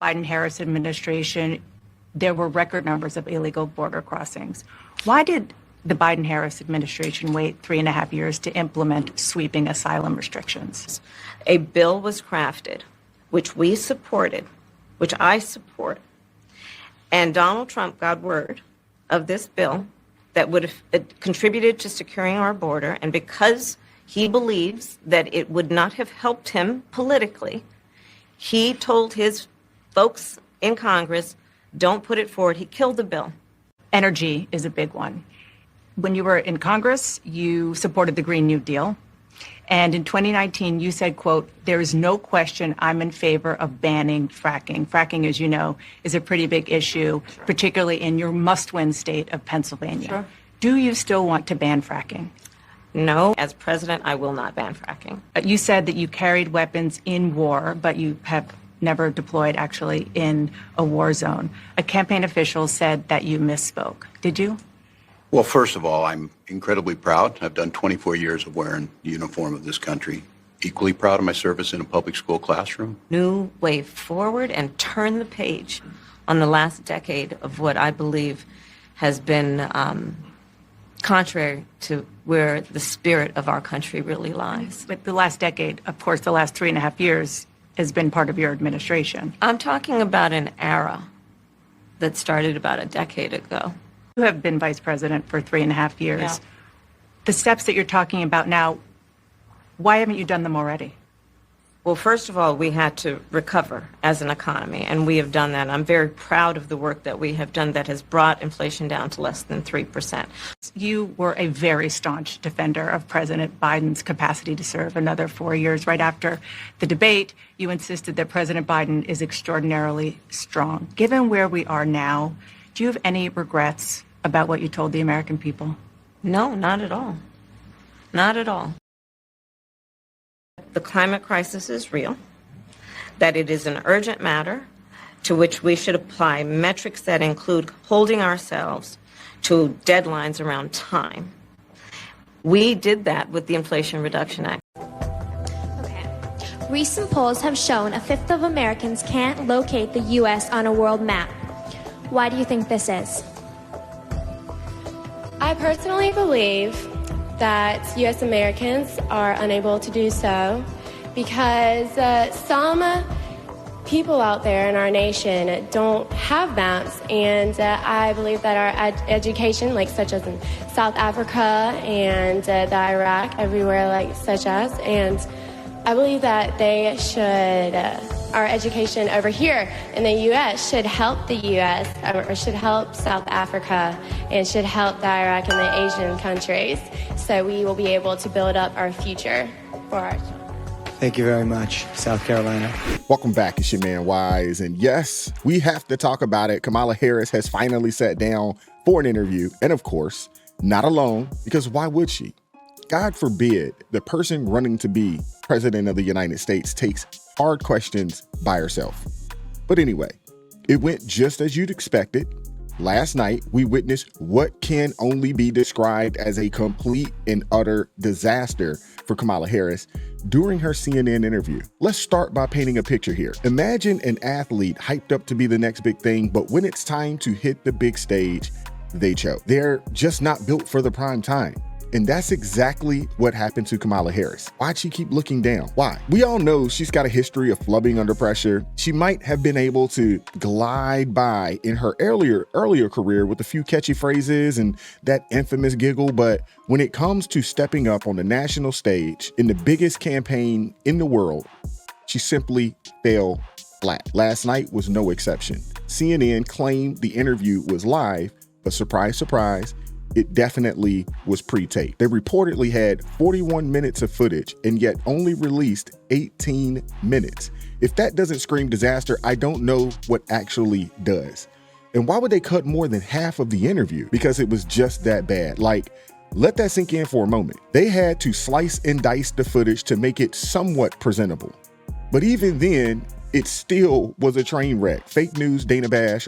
Biden-Harris administration, there were record numbers of illegal border crossings. Why did the Biden-Harris administration wait 3.5 years to implement sweeping asylum restrictions? A bill was crafted, which we supported, which I support, and Donald Trump got word of this bill that would have contributed to securing our border, and because he believes that it would not have helped him politically, he told his folks in Congress, don't put it forward. He killed the bill. Energy is a big one. When you were in Congress, you supported the Green New Deal. And in 2019, you said, quote, there is no question I'm in favor of banning fracking. Fracking, as you know, is a pretty big issue, sure, particularly in your must-win state of Pennsylvania. Sure. Do you still want to ban fracking? No. As president, I will not ban fracking. You said that you carried weapons in war, but you have never deployed actually in a war zone. A campaign official said that you misspoke. Did you? Well, first of all, I'm incredibly proud. I've done 24 years of wearing the uniform of this country. Equally proud of my service in a public school classroom. New way forward and turn the page on the last decade of what I believe has been contrary to where the spirit of our country really lies. But the last decade, of course, the last 3.5 years has been part of your administration. I'm talking about an era that started about a decade ago. You have been vice president for 3.5 years. Yeah. The steps that you're talking about now, why haven't you done them already? Well, first of all, we had to recover as an economy, and we have done that. I'm very proud of the work that we have done that has brought inflation down to less than 3%. You were a very staunch defender of President Biden's capacity to serve another 4 years. Right after the debate, you insisted that President Biden is extraordinarily strong. Given where we are now, do you have any regrets about what you told the American people? No, not at all. Not at all. The climate crisis is real, that it is an urgent matter to which we should apply metrics that include holding ourselves to deadlines around time. We did that with the Inflation Reduction Act. Okay. Recent polls have shown a fifth of Americans can't locate the U.S. on a world map. Why do you think this is? I personally believe that U.S. Americans are unable to do so because some people out there in our nation don't have maps, and I believe that our education, like such as in South Africa and the Iraq, everywhere like such as, and I believe that they should, our education over here in the U.S. should help the U.S. or should help South Africa and should help the Iraq and the Asian countries, so we will be able to build up our future for our children. Thank you very much, South Carolina. Welcome back. It's your man Wise. And yes, we have to talk about it. Kamala Harris has finally sat down for an interview. And of course, not alone, because why would she? God forbid the person running to be president of the United States takes hard questions by herself. But anyway, it went just as you'd expected. Last night, we witnessed what can only be described as a complete and utter disaster for Kamala Harris during her CNN interview. Let's start by painting a picture here. Imagine an athlete hyped up to be the next big thing, but when it's time to hit the big stage, they choke. They're just not built for the prime time. And that's exactly what happened to Kamala Harris. Why'd she keep looking down? Why? We all know she's got a history of flubbing under pressure. She might have been able to glide by in her earlier career with a few catchy phrases and that infamous giggle, but when it comes to stepping up on the national stage in the biggest campaign in the world, she simply fell flat. Last night was no exception. CNN claimed the interview was live, but surprise, surprise, it definitely was pre-taped. They reportedly had 41 minutes of footage and yet only released 18 minutes. If that doesn't scream disaster, I don't know what actually does. And why would they cut more than half of the interview? Because it was just that bad. Like, let that sink in for a moment. They had to slice and dice the footage to make it somewhat presentable. But even then, it still was a train wreck. Fake news Dana Bash,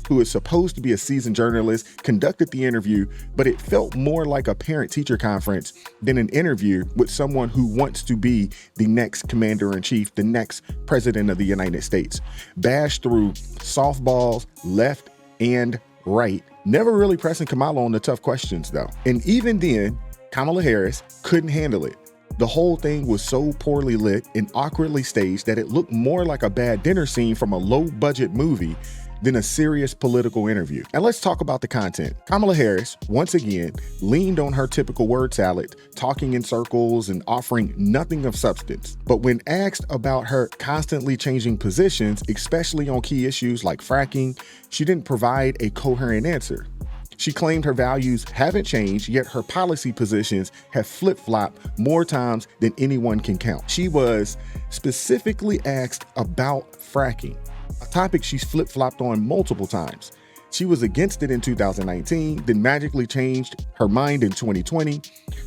who is supposed to be a seasoned journalist, conducted the interview, but it felt more like a parent-teacher conference than an interview with someone who wants to be the next commander-in-chief, the next president of the United States. Bash threw softballs left and right, never really pressing Kamala on the tough questions though. And even then, Kamala Harris couldn't handle it. The whole thing was so poorly lit and awkwardly staged that it looked more like a bad dinner scene from a low-budget movie than a serious political interview. And let's talk about the content. Kamala Harris, once again, leaned on her typical word salad, talking in circles and offering nothing of substance. But when asked about her constantly changing positions, especially on key issues like fracking, she didn't provide a coherent answer. She claimed her values haven't changed, yet her policy positions have flip-flopped more times than anyone can count. She was specifically asked about fracking, a topic she's flip-flopped on multiple times. She was against it in 2019, then magically changed her mind in 2020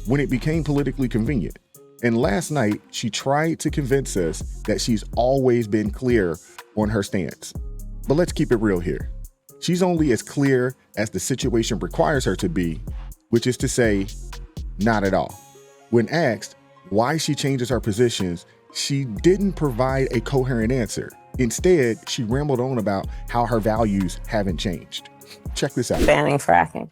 when it became politically convenient. And last night, she tried to convince us that she's always been clear on her stance. But let's keep it real here. She's only as clear as the situation requires her to be, which is to say, not at all. When asked why she changes her positions, she didn't provide a coherent answer. Instead, she rambled on about how her values haven't changed. Check this out. Banning fracking.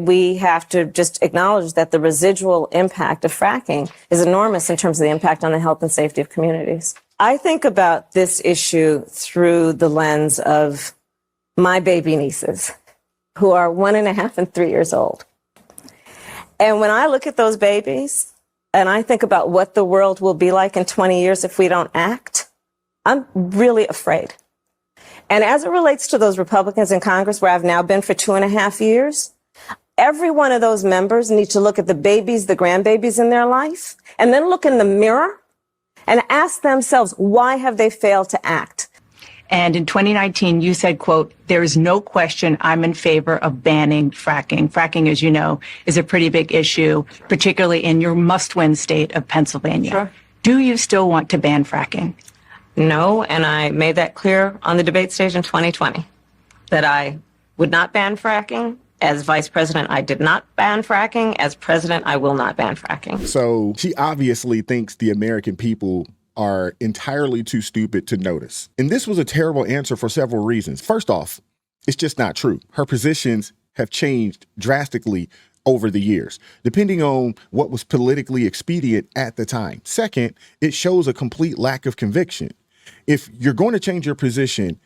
We have to just acknowledge that the residual impact of fracking is enormous in terms of the impact on the health and safety of communities. I think about this issue through the lens of my baby nieces, who are 1.5 and 3 years old. And when I look at those babies and I think about what the world will be like in 20 years if we don't act, I'm really afraid. And as it relates to those Republicans in Congress, where I've now been for 2.5 years, every one of those members need to look at the babies, the grandbabies in their life, and then look in the mirror and ask themselves, why have they failed to act? And in 2019, you said, quote, there is no question I'm in favor of banning fracking. Fracking, as you know, is a pretty big issue, particularly in your must-win state of Pennsylvania. Sure. Do you still want to ban fracking? No, and I made that clear on the debate stage in 2020, that I would not ban fracking. As vice president, I did not ban fracking. As president, I will not ban fracking. So she obviously thinks the American people are entirely too stupid to notice. And this was a terrible answer for several reasons. First off, it's just not true. Her positions have changed drastically over the years, depending on what was politically expedient at the time. Second, it shows a complete lack of conviction. If you're going to change your position,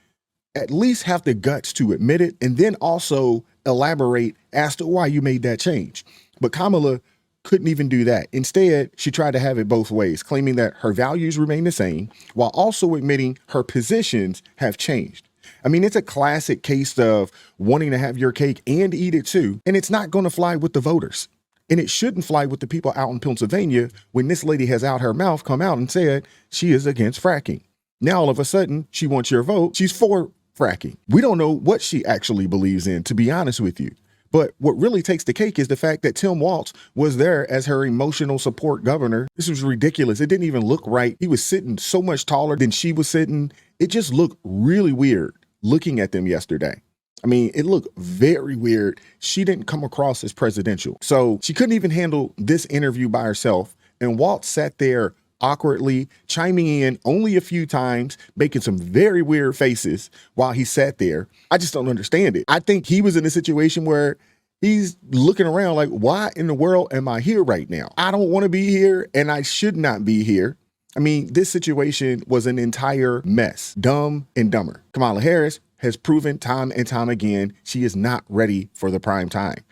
at least have the guts to admit it and then also elaborate as to why you made that change. But Kamala couldn't even do that. Instead, she tried to have it both ways, claiming that her values remain the same while also admitting her positions have changed. I mean, it's a classic case of wanting to have your cake and eat it too, and it's not going to fly with the voters. And it shouldn't fly with the people out in Pennsylvania when this lady has out her mouth come out and said she is against fracking. Now, all of a sudden, she wants your vote. She's for fracking. We don't know what she actually believes in, to be honest with you. But what really takes the cake is the fact that Tim Walz was there as her emotional support governor. This was ridiculous. It didn't even look right. He was sitting so much taller than she was sitting. It just looked really weird looking at them yesterday. I mean, it looked very weird. She didn't come across as presidential. So she couldn't even handle this interview by herself. And Walz sat there awkwardly, chiming in only a few times, making some very weird faces while he sat there. I just don't understand it. I think he was in a situation where he's looking around like, why in the world am I here right now? I don't want to be here and I should not be here. I mean, this situation was an entire mess, dumb and dumber. Kamala Harris has proven time and time again she is not ready for the prime time.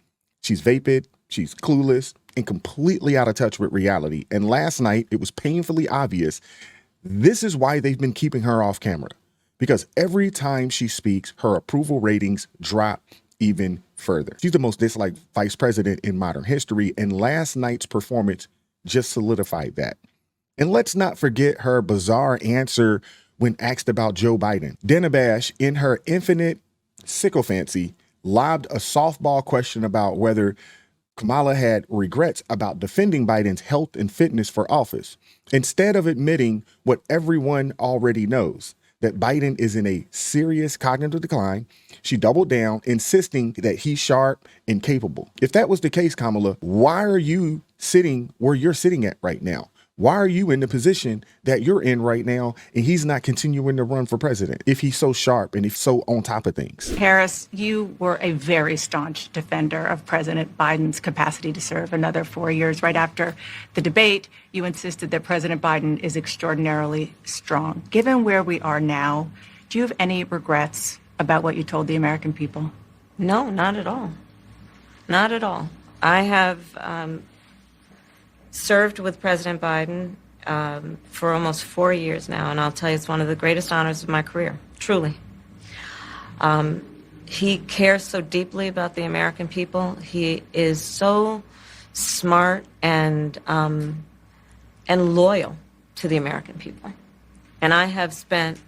She's vapid, she's clueless, and completely out of touch with reality. And last night, it was painfully obvious this is why they've been keeping her off camera. Because every time she speaks, her approval ratings drop even further. She's the most disliked vice president in modern history, and last night's performance just solidified that. And let's not forget her bizarre answer when asked about Joe Biden. Dana Bash, in her infinite sycophancy, lobbed a softball question about whether Kamala had regrets about defending Biden's health and fitness for office, instead of admitting what everyone already knows, that Biden is in a serious cognitive decline. She doubled down, insisting that he's sharp and capable. If that was the case, Kamala, why are you sitting where you're sitting at right now? Why are you in the position that you're in right now and he's not continuing to run for president if he's so sharp and if so on top of things? Harris, you were a very staunch defender of President Biden's capacity to serve another 4 years. Right after the debate, you insisted that President Biden is extraordinarily strong. Given where we are now, do you have any regrets about what you told the American people? No, not at all. Not at all. I have served with President Biden for almost 4 years now, and I'll tell you, it's one of the greatest honors of my career, truly. He cares so deeply about the American people. He is so smart and loyal to the American people. And I have spent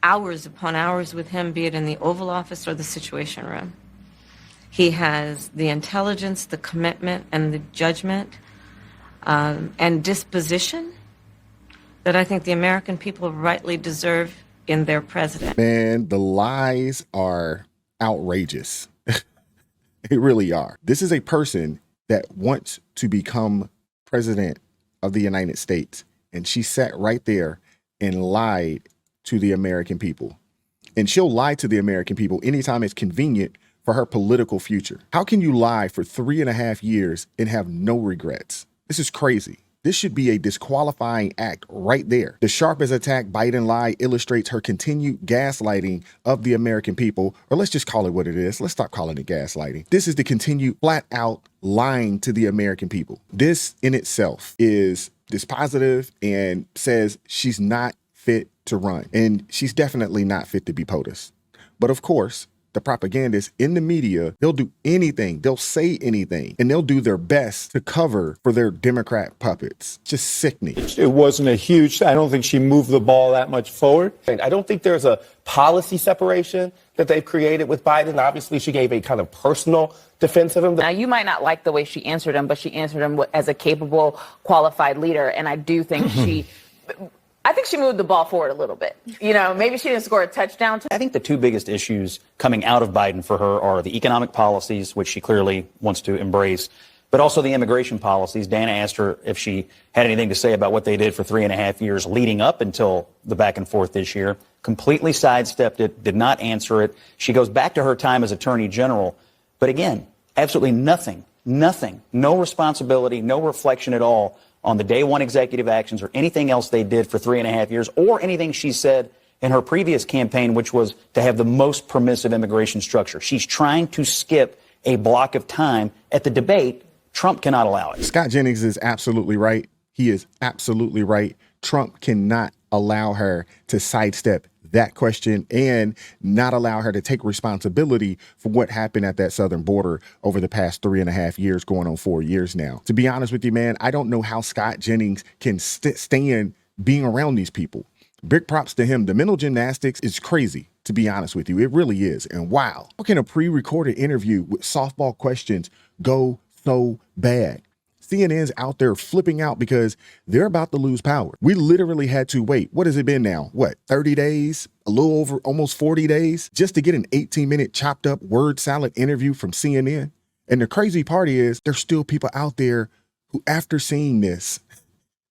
hours upon hours with him, be it in the Oval Office or the Situation Room. He has the intelligence, the commitment, and the judgment and disposition that I think the American people rightly deserve in their president. Man, the lies are outrageous. They really are. This is a person that wants to become president of the United States, and she sat right there and lied to the American people. And she'll lie to the American people anytime it's convenient for her political future. How can you lie for 3.5 years and have no regrets? This is crazy. This should be a disqualifying act right there. The sharp as attack Biden lie illustrates her continued gaslighting of the American people, or let's just call it what it is. Let's stop calling it gaslighting. This is the continued flat out lying to the American people. This in itself is dispositive and says she's not fit to run. And she's definitely not fit to be POTUS. But of course, the propagandists in the media, they'll do anything, they'll say anything, and they'll do their best to cover for their Democrat puppets. Just sickening. It wasn't a huge, I don't think she moved the ball that much forward. I don't think there's a policy separation that they've created with Biden. Obviously, she gave a kind of personal defense of him. Now, you might not like the way she answered him, but she answered him as a capable, qualified leader. And I do think I think she moved the ball forward a little bit. You know, maybe she didn't score a touchdown. I think the two biggest issues coming out of Biden for her are the economic policies, which she clearly wants to embrace, but also the immigration policies. Dana asked her if she had anything to say about what they did for 3.5 years leading up until the back and forth this year. Completely sidestepped it, did not answer it. She goes back to her time as Attorney General. But again, absolutely nothing, no responsibility, no reflection at all on the day one executive actions or anything else they did for 3.5 years, or anything she said in her previous campaign, which was to have the most permissive immigration structure. She's trying to skip a block of time at the debate. Trump cannot allow it. Scott Jennings is absolutely right. He is absolutely right. Trump cannot allow her to sidestep that question and not allow her to take responsibility for what happened at that southern border over the past 3.5 years, going on 4 years now. To be honest with you, man, I don't know how Scott Jennings can stand being around these people. Big props to him. The mental gymnastics is crazy, to be honest with you. It really is. And wow, how can a pre-recorded interview with softball questions go so bad? CNN's out there flipping out because they're about to lose power. We literally had to wait. What has it been now? 30 days? A little over almost 40 days just to get an 18-minute chopped up word salad interview from CNN. And the crazy part is there's still people out there who, after seeing this,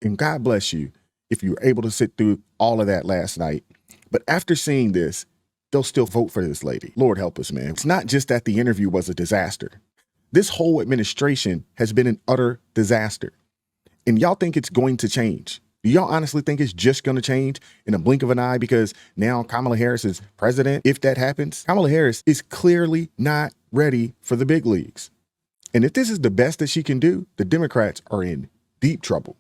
and God bless you if you were able to sit through all of that last night, but after seeing this, they'll still vote for this lady. Lord help us, man. It's not just that the interview was a disaster. This whole administration has been an utter disaster. And y'all think it's going to change? Do y'all honestly think it's just going to change in a blink of an eye because now Kamala Harris is president? If that happens, Kamala Harris is clearly not ready for the big leagues. And if this is the best that she can do, the Democrats are in deep trouble.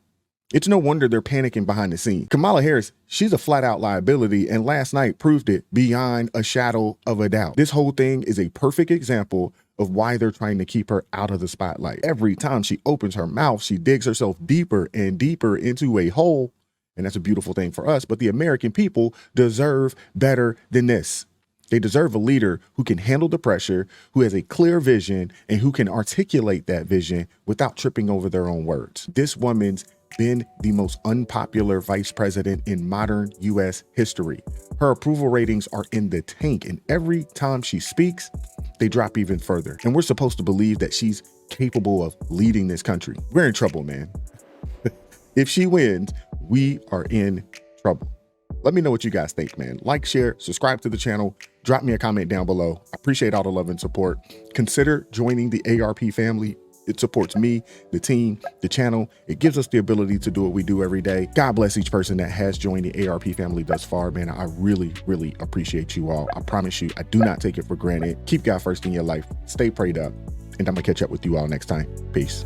It's no wonder they're panicking behind the scenes. Kamala Harris, she's a flat out liability, and last night proved it beyond a shadow of a doubt. This whole thing is a perfect example of why they're trying to keep her out of the spotlight. Every time she opens her mouth, she digs herself deeper and deeper into a hole. And that's a beautiful thing for us. But the American people deserve better than this. They deserve a leader who can handle the pressure, who has a clear vision, and who can articulate that vision without tripping over their own words. This woman's been the most unpopular vice president in modern U.S. history. Her approval ratings are in the tank, and every time she speaks, they drop even further. And we're supposed to believe that she's capable of leading this country. We're in trouble, man. If she wins, we are in trouble. Let me know what you guys think, man. Like, share, subscribe to the channel, drop me a comment down below. I appreciate all the love and support. Consider joining the ARP family. It supports me, the team, the channel. It gives us the ability to do what we do every day. God bless each person that has joined the ARP family thus far, man. I really, really appreciate you all. I promise you, I do not take it for granted. Keep God first in your life. Stay prayed up. And I'm gonna catch up with you all next time. Peace.